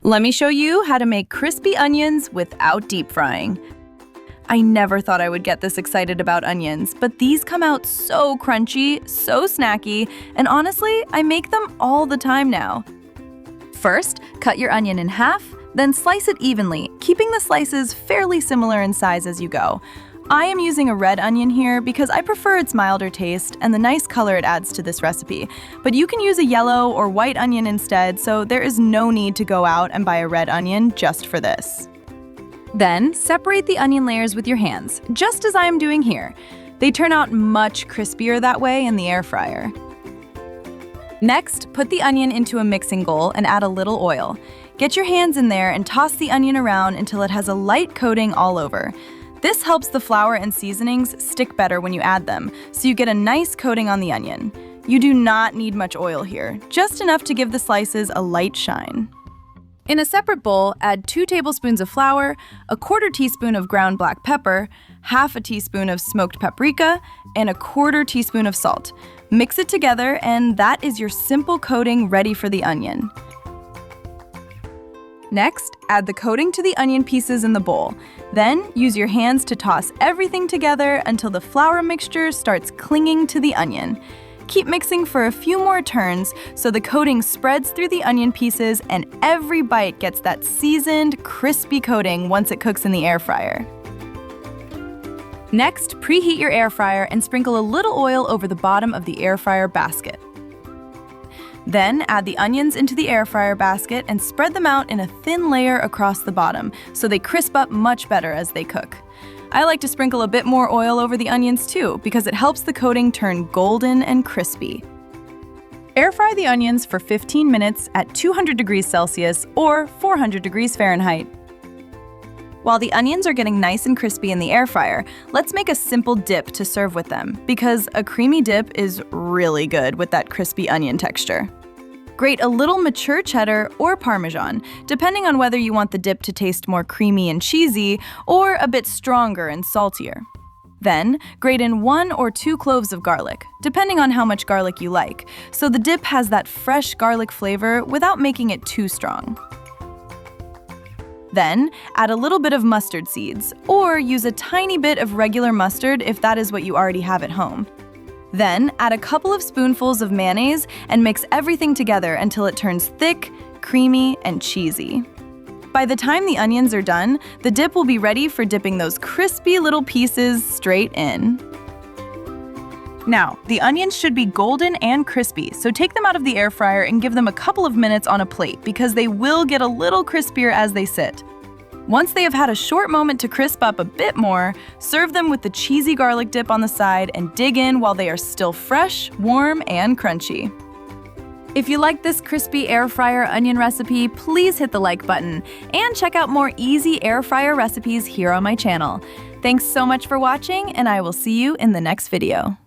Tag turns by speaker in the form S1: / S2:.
S1: Let me show you how to make crispy onions without deep frying. I never thought I would get this excited about onions, but these come out so crunchy, so snacky, and honestly, I make them all the time now. First, cut your onion in half, then slice it evenly, keeping the slices fairly similar in size as you go. I am using a red onion here because I prefer its milder taste and the nice color it adds to this recipe. But you can use a yellow or white onion instead, so there is no need to go out and buy a red onion just for this. Then, separate the onion layers with your hands, just as I am doing here. They turn out much crispier that way in the air fryer. Next, put the onion into a mixing bowl and add a little oil. Get your hands in there and toss the onion around until it has a light coating all over. This helps the flour and seasonings stick better when you add them, so you get a nice coating on the onion. You do not need much oil here, just enough to give the slices a light shine. In a separate bowl, add 2 tablespoons of flour, a 1/4 teaspoon of ground black pepper, 1/2 teaspoon of smoked paprika, and a 1/4 teaspoon of salt. Mix it together, and that is your simple coating ready for the onion. Next, add the coating to the onion pieces in the bowl. Then, use your hands to toss everything together until the flour mixture starts clinging to the onion. Keep mixing for a few more turns so the coating spreads through the onion pieces and every bite gets that seasoned, crispy coating once it cooks in the air fryer. Next, preheat your air fryer and sprinkle a little oil over the bottom of the air fryer basket. Then add the onions into the air fryer basket and spread them out in a thin layer across the bottom so they crisp up much better as they cook. I like to sprinkle a bit more oil over the onions too because it helps the coating turn golden and crispy. Air fry the onions for 15 minutes at 200 degrees Celsius or 400 degrees Fahrenheit. While the onions are getting nice and crispy in the air fryer, let's make a simple dip to serve with them because a creamy dip is really good with that crispy onion texture. Grate a little mature cheddar or Parmesan, depending on whether you want the dip to taste more creamy and cheesy or a bit stronger and saltier. Then, grate in 1 or 2 cloves of garlic, depending on how much garlic you like, so the dip has that fresh garlic flavor without making it too strong. Then, add a little bit of mustard seeds, or use a tiny bit of regular mustard if that is what you already have at home. Then, add a couple of spoonfuls of mayonnaise and mix everything together until it turns thick, creamy, and cheesy. By the time the onions are done, the dip will be ready for dipping those crispy little pieces straight in. Now, the onions should be golden and crispy, so take them out of the air fryer and give them a couple of minutes on a plate because they will get a little crispier as they sit. Once they have had a short moment to crisp up a bit more, serve them with the cheesy garlic dip on the side and dig in while they are still fresh, warm, and crunchy. If you like this crispy air fryer onion recipe, please hit the like button and check out more easy air fryer recipes here on my channel. Thanks so much for watching, and I will see you in the next video.